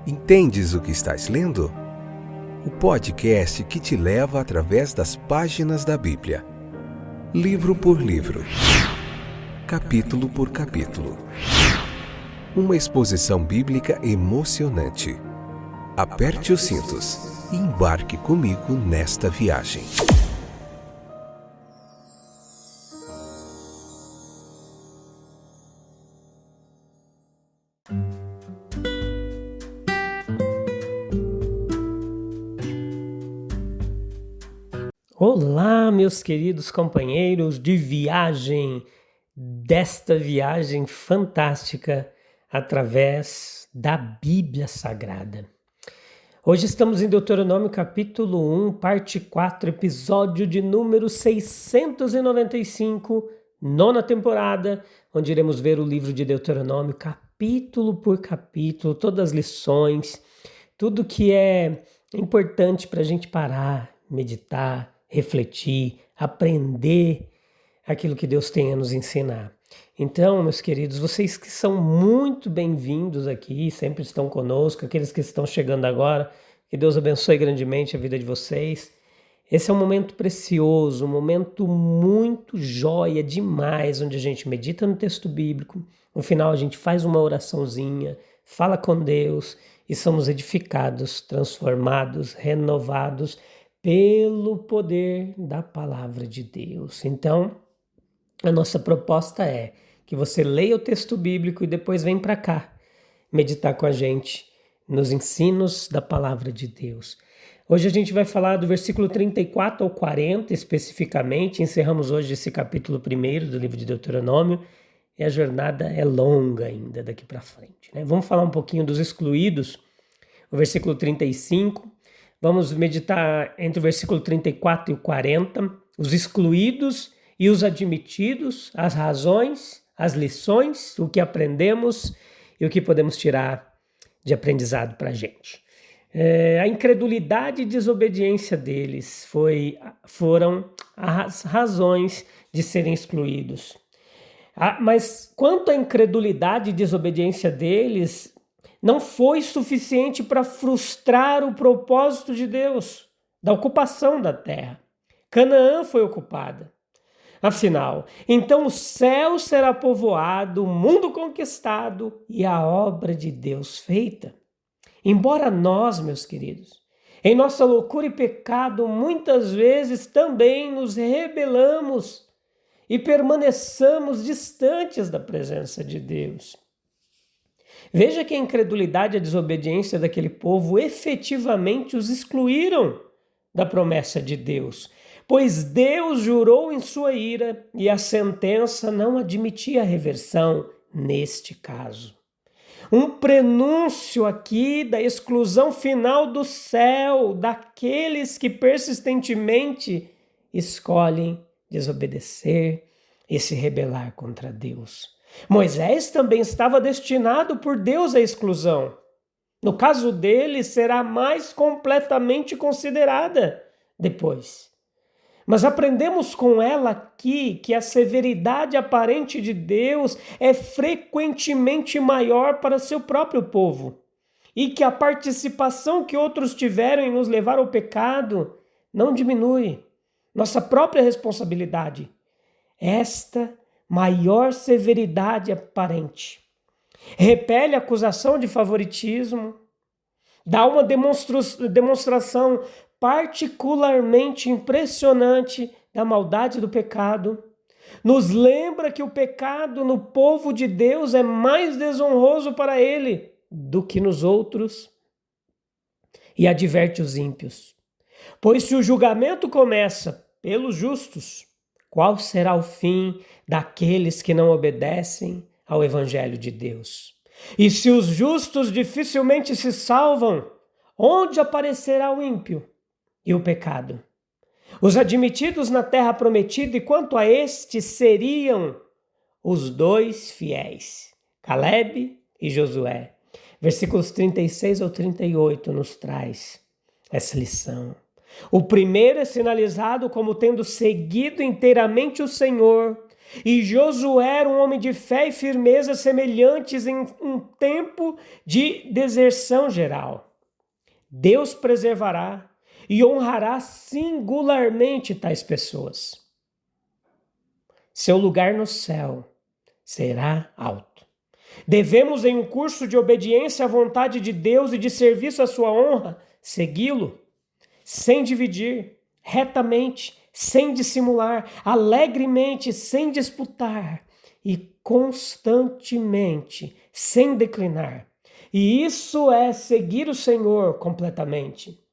Entendes o que estás lendo? O podcast que te leva através das páginas da Bíblia, livro por livro, capítulo por capítulo. Uma exposição bíblica emocionante. Aperte os cintos e embarque comigo nesta viagem. Olá, meus queridos companheiros de viagem, desta viagem fantástica através da Bíblia Sagrada. Hoje estamos em Deuteronômio capítulo 1, parte 4, episódio de número 695, nona temporada, onde iremos ver o livro de Deuteronômio capítulo por capítulo, todas as lições, tudo que é importante para a gente parar, meditar, refletir, aprender aquilo que Deus tem a nos ensinar. Então, meus queridos, vocês que são muito bem-vindos aqui, sempre estão conosco, aqueles que estão chegando agora, que Deus abençoe grandemente a vida de vocês. Esse é um momento precioso, um momento muito joia demais, onde a gente medita no texto bíblico, no final a gente faz uma oraçãozinha, fala com Deus e somos edificados, transformados, renovados pelo poder da palavra de Deus. Então, a nossa proposta é que você leia o texto bíblico e depois vem para cá meditar com a gente nos ensinos da palavra de Deus. Hoje a gente vai falar do versículo 34 ao 40 especificamente. Encerramos hoje esse capítulo 1 do livro de Deuteronômio e a jornada é longa ainda daqui para frente, né? Vamos falar um pouquinho dos excluídos, o versículo 35. Vamos meditar entre o versículo 34 e o 40, os excluídos e os admitidos, as razões, as lições, o que aprendemos e o que podemos tirar de aprendizado para a gente. A incredulidade e desobediência deles foram as razões de serem excluídos. Mas quanto à incredulidade e desobediência deles, não foi suficiente para frustrar o propósito de Deus, da ocupação da terra. Canaã foi ocupada. Afinal, então o céu será povoado, o mundo conquistado e a obra de Deus feita. Embora nós, meus queridos, em nossa loucura e pecado, muitas vezes também nos rebelamos e permaneçamos distantes da presença de Deus. Veja que a incredulidade e a desobediência daquele povo efetivamente os excluíram da promessa de Deus, pois Deus jurou em sua ira e a sentença não admitia reversão neste caso. Um prenúncio aqui da exclusão final do céu daqueles que persistentemente escolhem desobedecer e se rebelar contra Deus. Moisés também estava destinado por Deus à exclusão. No caso dele, será mais completamente considerada depois. Mas aprendemos com ela aqui que a severidade aparente de Deus é frequentemente maior para seu próprio povo e que a participação que outros tiveram em nos levar ao pecado não diminui nossa própria responsabilidade. Esta maior severidade aparente repele a acusação de favoritismo, dá uma demonstração particularmente impressionante da maldade do pecado, nos lembra que o pecado no povo de Deus é mais desonroso para ele do que nos outros, e adverte os ímpios. Pois se o julgamento começa pelos justos, qual será o fim daqueles que não obedecem ao Evangelho de Deus? E se os justos dificilmente se salvam, onde aparecerá o ímpio e o pecado? Os admitidos na terra prometida, e quanto a estes seriam os dois fiéis, Calebe e Josué. Versículos 36 ao 38 nos traz essa lição. O primeiro é sinalizado como tendo seguido inteiramente o Senhor E Josué era um homem de fé e firmeza semelhantes em um tempo de deserção geral. Deus preservará e honrará singularmente tais pessoas. Seu lugar no céu será alto. Devemos, em um curso de obediência à vontade de Deus e de serviço à sua honra, segui-lo, sem dividir, retamente, sem dissimular, alegremente, sem disputar e constantemente, sem declinar. E isso é seguir o Senhor completamente.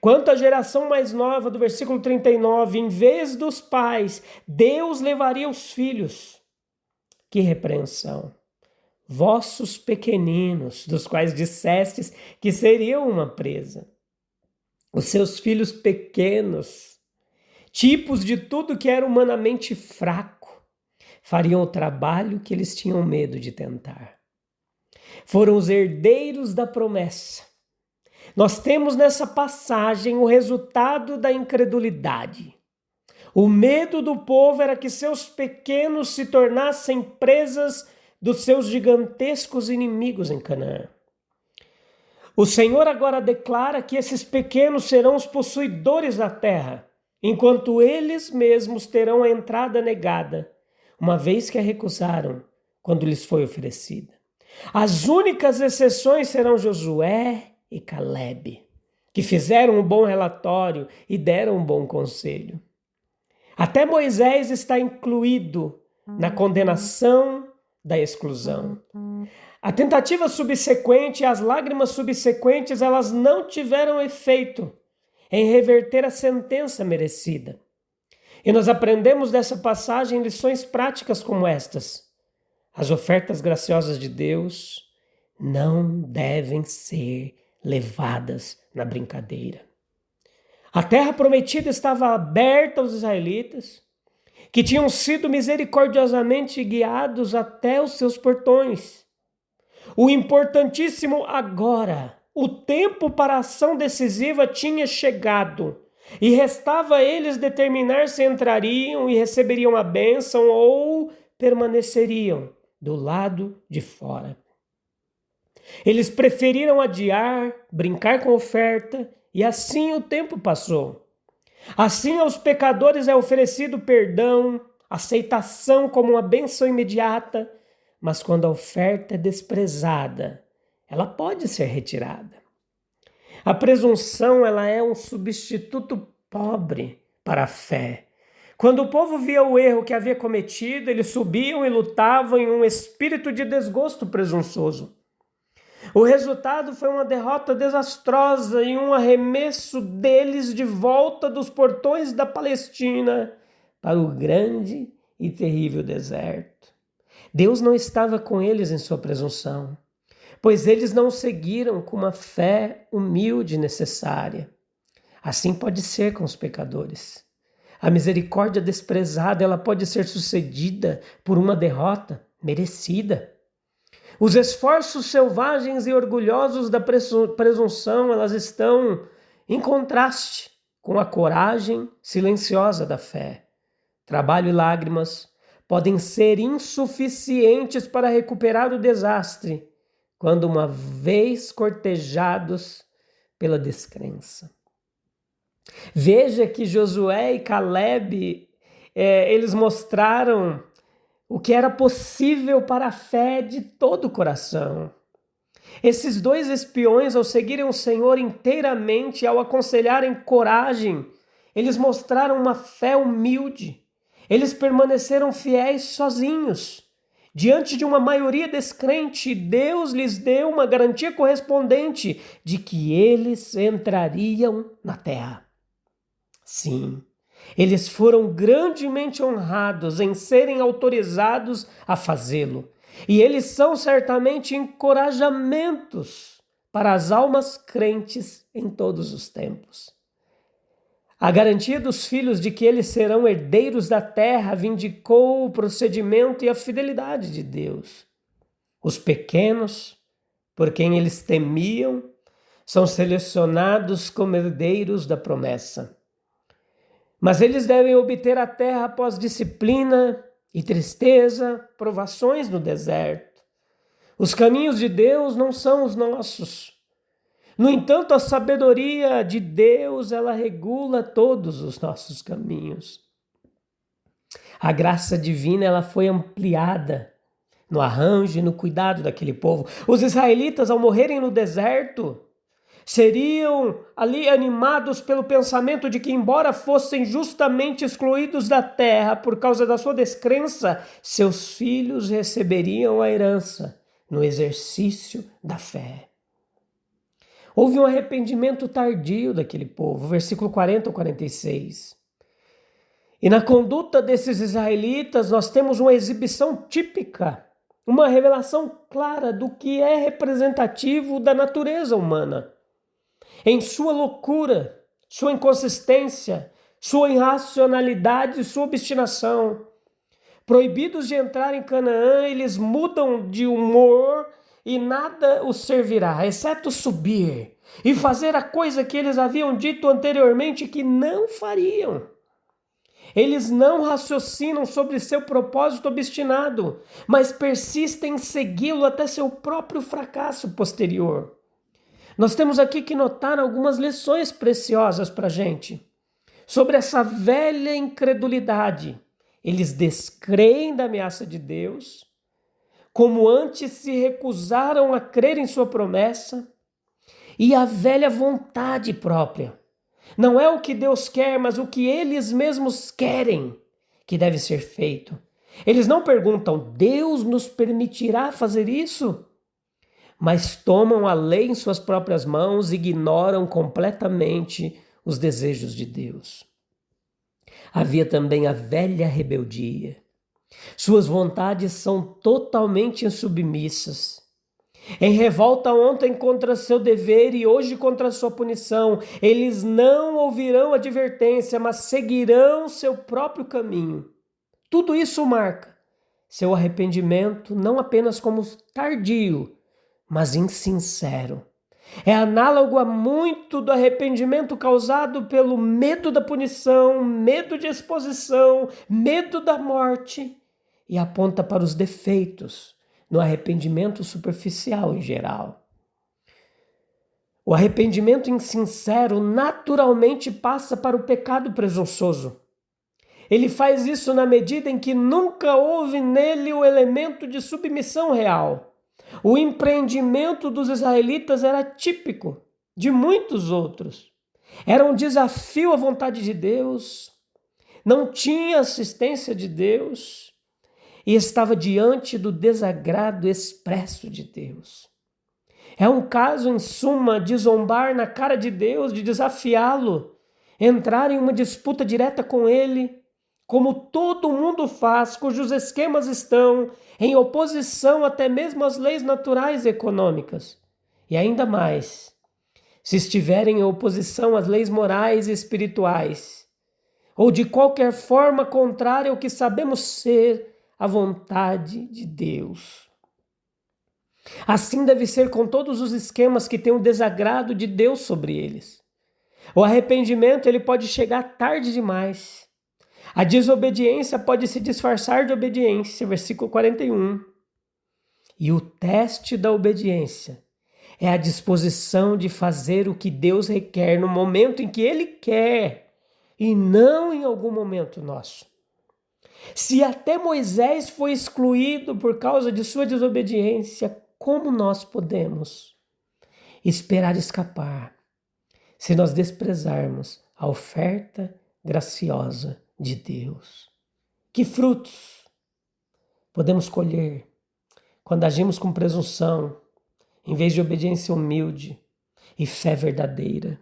Quanto à geração mais nova, do versículo 39, em vez dos pais, Deus levaria os filhos. Que repreensão! Vossos pequeninos, dos quais dissestes que seriam uma presa. Os seus filhos pequenos, tipos de tudo que era humanamente fraco, fariam o trabalho que eles tinham medo de tentar. Foram os herdeiros da promessa. Nós temos nessa passagem o resultado da incredulidade. O medo do povo era que seus pequenos se tornassem presas dos seus gigantescos inimigos em Canaã. O Senhor agora declara que esses pequenos serão os possuidores da terra, enquanto eles mesmos terão a entrada negada, uma vez que a recusaram quando lhes foi oferecida. As únicas exceções serão Josué e Calebe, que fizeram um bom relatório e deram um bom conselho. Até Moisés está incluído na condenação da exclusão. A tentativa subsequente e as lágrimas subsequentes, elas não tiveram efeito em reverter a sentença merecida. E nós aprendemos dessa passagem lições práticas como estas. As ofertas graciosas de Deus não devem ser levadas na brincadeira. A terra prometida estava aberta aos israelitas, que tinham sido misericordiosamente guiados até os seus portões. O importantíssimo agora, o tempo para a ação decisiva tinha chegado, e restava a eles determinar se entrariam e receberiam a bênção ou permaneceriam do lado de fora. Eles preferiram adiar, brincar com oferta, e assim o tempo passou. Assim aos pecadores é oferecido perdão, aceitação como uma bênção imediata, mas quando a oferta é desprezada, ela pode ser retirada. A presunção, ela é um substituto pobre para a fé. Quando o povo via o erro que havia cometido, eles subiam e lutavam em um espírito de desgosto presunçoso. O resultado foi uma derrota desastrosa e um arremesso deles de volta dos portões da Palestina para o grande e terrível deserto. Deus não estava com eles em sua presunção, pois eles não seguiram com uma fé humilde e necessária. Assim pode ser com os pecadores. A misericórdia desprezada, ela pode ser sucedida por uma derrota merecida. Os esforços selvagens e orgulhosos da presunção, elas estão em contraste com a coragem silenciosa da fé. Trabalho e lágrimas podem ser insuficientes para recuperar o desastre, quando uma vez cortejados pela descrença. Veja que Josué e Calebe, eles mostraram o que era possível para a fé de todo o coração. Esses dois espiões, ao seguirem o Senhor inteiramente, ao aconselharem coragem, eles mostraram uma fé humilde. Eles permaneceram fiéis sozinhos. Diante de uma maioria descrente, Deus lhes deu uma garantia correspondente de que eles entrariam na terra. Sim, eles foram grandemente honrados em serem autorizados a fazê-lo. E eles são certamente encorajamentos para as almas crentes em todos os tempos. A garantia dos filhos de que eles serão herdeiros da terra vindicou o procedimento e a fidelidade de Deus. Os pequenos, por quem eles temiam, são selecionados como herdeiros da promessa. Mas eles devem obter a terra após disciplina e tristeza, provações no deserto. Os caminhos de Deus não são os nossos. No entanto, a sabedoria de Deus, ela regula todos os nossos caminhos. A graça divina, ela foi ampliada no arranjo e no cuidado daquele povo. Os israelitas, ao morrerem no deserto, seriam ali animados pelo pensamento de que, embora fossem justamente excluídos da terra por causa da sua descrença, seus filhos receberiam a herança no exercício da fé. Houve um arrependimento tardio daquele povo, versículo 40 ao 46. E na conduta desses israelitas nós temos uma exibição típica, uma revelação clara do que é representativo da natureza humana. Em sua loucura, sua inconsistência, sua irracionalidade e sua obstinação. Proibidos de entrar em Canaã, eles mudam de humor e nada os servirá, exceto subir e fazer a coisa que eles haviam dito anteriormente que não fariam. Eles não raciocinam sobre seu propósito obstinado, mas persistem em segui-lo até seu próprio fracasso posterior. Nós temos aqui que notar algumas lições preciosas para a gente sobre essa velha incredulidade. Eles descreem da ameaça de Deus, como antes se recusaram a crer em sua promessa, e a velha vontade própria. Não é o que Deus quer, mas o que eles mesmos querem que deve ser feito. Eles não perguntam, Deus nos permitirá fazer isso? Mas tomam a lei em suas próprias mãos e ignoram completamente os desejos de Deus. Havia também a velha rebeldia. Suas vontades são totalmente insubmissas. Em revolta ontem contra seu dever e hoje contra sua punição, eles não ouvirão advertência, mas seguirão seu próprio caminho. Tudo isso marca seu arrependimento não apenas como tardio, mas insincero. É análogo a muito do arrependimento causado pelo medo da punição, medo de exposição, medo da morte, e aponta para os defeitos no arrependimento superficial em geral. O arrependimento insincero naturalmente passa para o pecado presunçoso. Ele faz isso na medida em que nunca houve nele o elemento de submissão real. O empreendimento dos israelitas era típico de muitos outros. Era um desafio à vontade de Deus, não tinha assistência de Deus e estava diante do desagrado expresso de Deus. É um caso, em suma, de zombar na cara de Deus, de desafiá-lo, entrar em uma disputa direta com ele, como todo mundo faz, cujos esquemas estão em oposição até mesmo às leis naturais e econômicas. E ainda mais, se estiverem em oposição às leis morais e espirituais, ou de qualquer forma contrária ao que sabemos ser a vontade de Deus. Assim deve ser com todos os esquemas que têm o desagrado de Deus sobre eles. O arrependimento ele pode chegar tarde demais. A desobediência pode se disfarçar de obediência, versículo 41. E o teste da obediência é a disposição de fazer o que Deus requer no momento em que Ele quer e não em algum momento nosso. Se até Moisés foi excluído por causa de sua desobediência, como nós podemos esperar escapar se nós desprezarmos a oferta graciosa de Deus? Que frutos podemos colher quando agimos com presunção, em vez de obediência humilde e fé verdadeira?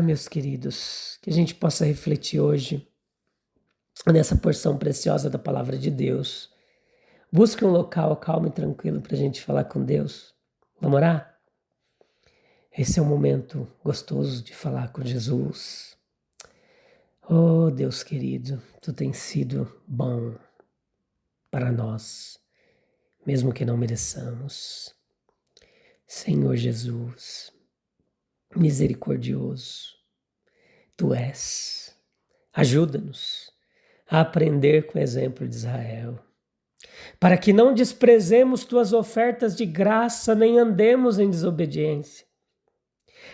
Meus queridos, que a gente possa refletir hoje nessa porção preciosa da palavra de Deus. Busque um local calmo e tranquilo para a gente falar com Deus. Vamos orar? Esse é um momento gostoso de falar com Jesus. Oh, Deus querido, Tu tens sido bom para nós, mesmo que não mereçamos. Senhor Jesus, misericordioso, Tu és. Ajuda-nos a aprender com o exemplo de Israel. Para que não desprezemos tuas ofertas de graça, nem andemos em desobediência.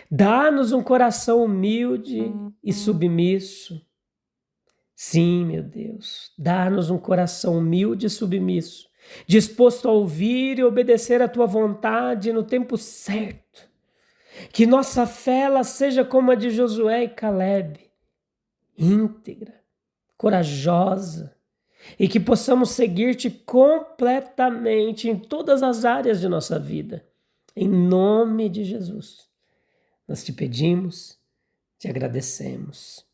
Dá-nos um coração humilde e submisso. Sim, meu Deus, dá-nos um coração humilde e submisso, disposto a ouvir e obedecer a tua vontade no tempo certo. Que nossa fé ela seja como a de Josué e Calebe, íntegra, corajosa, e que possamos seguir-te completamente em todas as áreas de nossa vida. Em nome de Jesus, nós te pedimos, te agradecemos.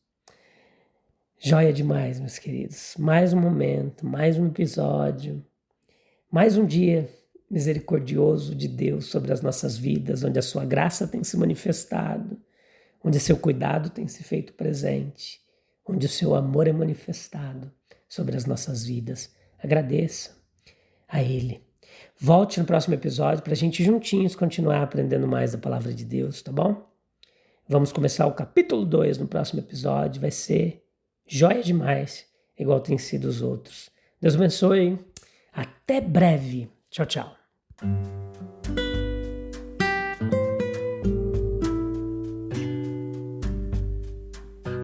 Joia demais, meus queridos. Mais um momento, mais um episódio, mais um dia misericordioso de Deus sobre as nossas vidas, onde a sua graça tem se manifestado, onde seu cuidado tem se feito presente, onde o seu amor é manifestado sobre as nossas vidas. Agradeça a Ele. Volte no próximo episódio para a gente juntinhos continuar aprendendo mais da palavra de Deus, tá bom? Vamos começar o capítulo 2 no próximo episódio. Vai ser joia demais, igual tem sido os outros. Deus abençoe. Até breve. Tchau, tchau.